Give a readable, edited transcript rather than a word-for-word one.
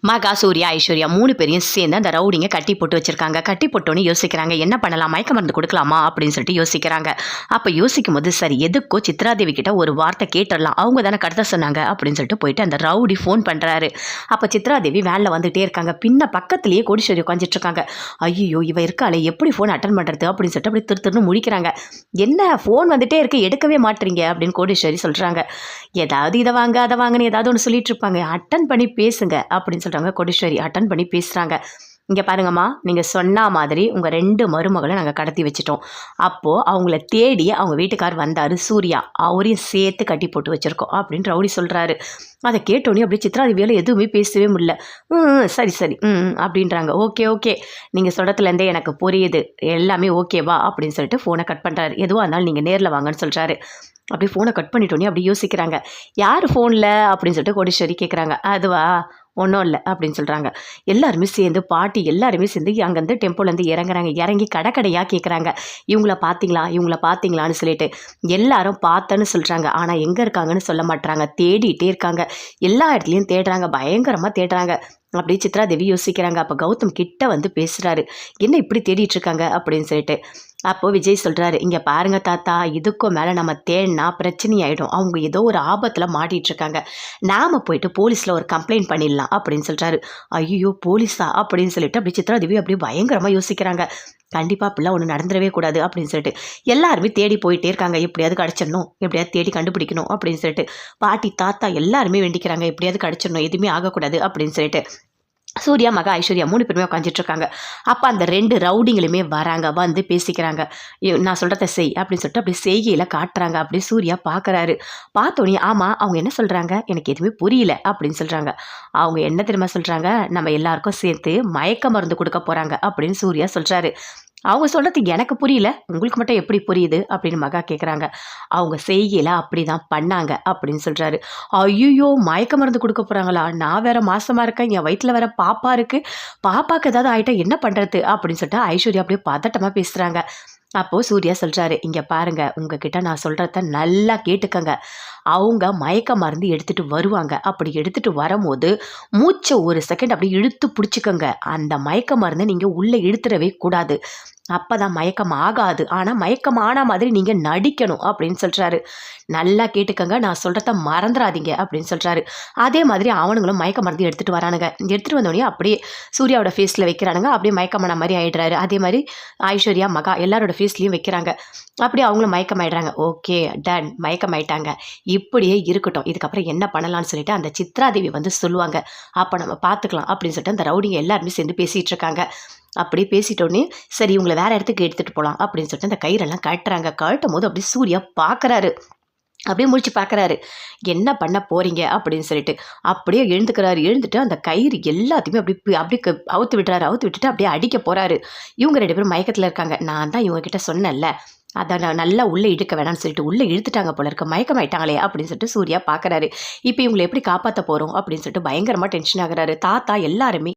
மகா, சூர்யா, ஐஸ்வர்யா 3 பேரையும் சேர்ந்து அந்த ரவுடிங்க கட்டி போட்டு வச்சிருக்காங்க. கட்டி போட்டோன்னே யோசிக்கிறாங்க, என்ன பண்ணலாம்? மயக்க மருந்து குடுக்கலாமா? அப்படின்னு சொல்லிட்டு யோசிக்கிறாங்க. அப்ப யோசிக்கும்போது, சரி எதுக்கோ சித்ராதேவி கிட்ட ஒரு வார்த்தை கேட்டுறலாம். அவங்க தானே கடத்த சொன்னாங்க அப்படின்னு சொல்லிட்டு போயிட்டு அந்த ரவுடி ஃபோன் பண்றாரு. அப்ப சித்ராதேவி வேன்ல வந்துட்டே இருக்காங்க. பின்ன பக்கத்திலேயே கோடீஸ்வரி உட்காந்துட்டு இருக்காங்க. ஐயோ, இவ இருக்காளே, எப்படி ஃபோன் அட்டன் பண்றது அப்படின்னு சொல்லிட்டு அப்படி திருன்னு முழிக்கிறாங்க. என்ன ஃபோன் வந்துட்டே இருக்கு, எடுக்கவே மாட்டீங்க அப்படின்னு கோடீஸ்வரி சொல்றாங்க. ஏதாவது இதை வாங்க அதை வாங்கன்னு ஏதாவது ஒன்று சொல்லிட்டு இருப்பாங்க. அட்டன் பண்ணி பேசுங்க அப்படின்னு சொல்றாங்க கோடீஸ்வரி. அட்டன் பண்ணி பேசுறாங்க. இங்கே பாருங்கம்மா, நீங்கள் சொன்ன மாதிரி உங்கள் 2 மருமகளை நாங்கள் கடத்தி வச்சிட்டோம். அப்போது அவங்கள தேடி அவங்க வீட்டுக்கார் வந்தார் சூர்யா. அவரையும் சேர்த்து கட்டி போட்டு வச்சுருக்கோம் அப்படின்னு ரவுடி சொல்கிறாரு. அதை கேட்டோன்னே அப்படியே சித்ராதேவியால் எதுவுமே பேசவே முடியல. சரி சரி அப்படின்றாங்க. ஓகே ஓகே, நீங்கள் சொல்கிறதுலேருந்தே எனக்கு புரியுது, எல்லாமே ஓகேவா அப்படின்னு சொல்லிட்டு ஃபோனை கட் பண்ணுறாரு. எதுவாக இருந்தாலும் நீங்கள் நேரில் வாங்கன்னு சொல்கிறாரு. அப்படியே ஃபோனை கட் பண்ணிட்டோன்னே அப்படி யோசிக்கிறாங்க. யார் ஃபோனில் அப்படின்னு சொல்லிட்டு கோடீஸ்வரி கேட்குறாங்க. அதுவா, ஒன்றும் இல்லை அப்படின்னு சொல்கிறாங்க. எல்லாருமே சேர்ந்து பாட்டி எல்லாருமே சேர்ந்து அங்கேருந்து டெம்போலேருந்து இறங்குறாங்க. இறங்கி கடையாக கேட்குறாங்க, இவங்கள பார்த்தீங்களா இவங்கள பார்த்தீங்களான்னு சொல்லிட்டு. எல்லாரும் பார்த்தேன்னு சொல்கிறாங்க. ஆனால் எங்கே இருக்காங்கன்னு சொல்ல மாட்டுறாங்க. தேடிட்டே இருக்காங்க. எல்லா இடத்துலையும் தேடுறாங்க, பயங்கரமாக தேடுறாங்க. அப்படி சித்ராதேவி யோசிக்கிறாங்க. அப்போ கௌதம் கிட்ட வந்து பேசுகிறாரு, என்ன இப்படி தேடிட்டு இருக்காங்க அப்படின்னு சொல்லிட்டு. அப்போது விஜய் சொல்கிறாரு, இங்கே பாருங்க தாத்தா, இதுக்கும் மேலே நம்ம தேடினா பிரச்சனை ஆகிடும். அவங்க ஏதோ ஒரு ஆபத்தில் மாட்டிகிட்ருக்காங்க. நாம் போயிட்டு போலீஸில் ஒரு கம்ப்ளைண்ட் பண்ணிடலாம் அப்படின்னு சொல்கிறாரு. ஐயோ, போலீஸா அப்படின்னு சொல்லிட்டு அப்படி சித்ராதேவி அப்படியே பயங்கரமாக யோசிக்கிறாங்க. கண்டிப்பாக அப்படிலாம் ஒன்று நடந்துடவே கூடாது அப்படின்னு சொல்லிட்டு எல்லாருமே தேடி போயிட்டே இருக்காங்க. எப்படியாவது கிடச்சிடணும், எப்படியாவது தேடி கண்டுபிடிக்கணும் அப்படின்னு சொல்லிட்டு பாட்டி தாத்தா எல்லாருமே வேண்டிக்கிறாங்க, எப்படியாவது கிடச்சிடணும், எதுவுமே ஆகக்கூடாது அப்படின்னு சொல்லிட்டு. சூர்யா, மகா, ஐஸ்வர்யா 3 பேருமே உட்காந்துட்ருக்காங்க. அப்போ அந்த 2 ரவுடிங்களுமே வராங்க, வந்து பேசிக்கிறாங்க. நான் சொல்கிறத செய் அப்படின்னு சொல்லிட்டு அப்படி செய்கையில் காட்டுறாங்க. அப்படி சூர்யா பார்க்குறாரு. பார்த்தோன்னே, ஆமாம் அவங்க என்ன சொல்கிறாங்க, எனக்கு எதுவுமே புரியல அப்படின்னு சொல்கிறாங்க. அவங்க என்ன தெரியுமா சொல்கிறாங்க, நம்ம எல்லாருக்கும் சேர்த்து மயக்க மருந்து கொடுக்க போகிறாங்க அப்படின்னு சூர்யா சொல்கிறாரு. அவங்க சொல்கிறது எனக்கு புரியல, உங்களுக்கு மட்டும் எப்படி புரியுது அப்படின்னு மகா கேட்குறாங்க. அவங்க செய்கையில் அப்படி தான் பண்ணாங்க அப்படின்னு சொல்கிறாரு. ஐயோ, மயக்க மருந்து கொடுக்க போகிறாங்களா? நான் வேற மாசமாக இருக்கேன், என் வயிற்றில் வேற பாப்பா இருக்குது, பாப்பாவுக்கு ஏதாவது ஆகிட்டா என்ன பண்ணுறது அப்படின்னு சொல்லிட்டு ஐஸ்வர்யா அப்படியே பதட்டமாக பேசுகிறாங்க. அப்போது சூர்யா சொல்கிறாரு, இங்கே பாருங்கள், உங்ககிட்ட நான் சொல்கிறத நல்லா கேட்டுக்கங்க. அவங்க மயக்க மருந்து எடுத்துகிட்டு வருவாங்க. அப்படி எடுத்துகிட்டு வரும்போது மூச்சை ஒரு செகண்ட் அப்படி இழுத்து பிடிச்சிக்கோங்க. அந்த மயக்க மருந்தை நீங்கள் உள்ளே இழுத்துடவே கூடாது. அப்போ தான் மயக்கம் ஆகாது. ஆனால் மயக்கம் ஆன மாதிரி நீங்கள் நடிக்கணும் அப்படின்னு சொல்கிறாரு. நல்லா கேட்டுக்கங்க, நான் சொல்கிறத மறந்துடாதீங்க அப்படின்னு சொல்கிறாரு. அதே மாதிரி அவனுங்களும் மயக்க மருந்து எடுத்துகிட்டு வரானுங்க. எடுத்துகிட்டு வந்தோடனே அப்படியே சூர்யாவோட ஃபேஸில் வைக்கிறானுங்க. அப்படியே மயக்கமான மாதிரி ஆகிடுறாரு. அதே மாதிரி ஐஸ்வர்யா, மகா எல்லாரோட ஃபேஸ்லேயும் வைக்கிறாங்க. அப்படியே அவங்களும் மயக்கமாயிடுறாங்க. Okay, ton, மயக்கமாயிட்டாங்க. இப்படியே இருக்கட்டும், இதுக்கப்புறம் என்ன பண்ணலான்னு சொல்லிட்டு அந்த சித்ராதேவி வந்து சொல்லுவாங்க. அப்போ நம்ம பார்த்துக்கலாம் அப்படின்னு சொல்லிட்டு அந்த ரவுடிங்க எல்லாருமே சேர்ந்து பேசிகிட்டு இருக்காங்க. அப்படி பேசிட்டோன்னே, சரி இவங்களை வேறு இடத்துக்கு எடுத்துகிட்டு போகலாம் அப்படின்னு சொல்லிட்டு அந்த கயிறெல்லாம் கட்டுறாங்க. கழட்டும் போது அப்படியே சூர்யா பார்க்குறாரு. அப்படியே முடிச்சு பார்க்குறாரு, என்ன பண்ண போகிறீங்க அப்படின்னு சொல்லிட்டு. அப்படியே எழுந்துக்கிறாரு. எழுந்துட்டு அந்த கயிறு எல்லாத்தையுமே அப்படி அவுத்து விட்டுறாரு. அவுத்து விட்டுட்டு அப்படியே அடிக்க போகிறாரு. இவங்க 2 பேரும் மயக்கத்தில் இருக்காங்க. நான் தான் இவங்ககிட்ட சொன்னேன்ல, அதை நான் நல்லா உள்ளே இழுக்க வேணாம்னு சொல்லிட்டு உள்ளே இழுத்துட்டாங்க போல இருக்க, மயக்கமாயிட்டாங்களே அப்படின்னு சொல்லிட்டு சூர்யா பார்க்குறாரு. இப்போ இவங்களை எப்படி காப்பாற்ற போகிறோம் அப்படின்னு சொல்லிட்டு பயங்கரமாக டென்ஷன் ஆகுறாரு. தாத்தா எல்லாருமே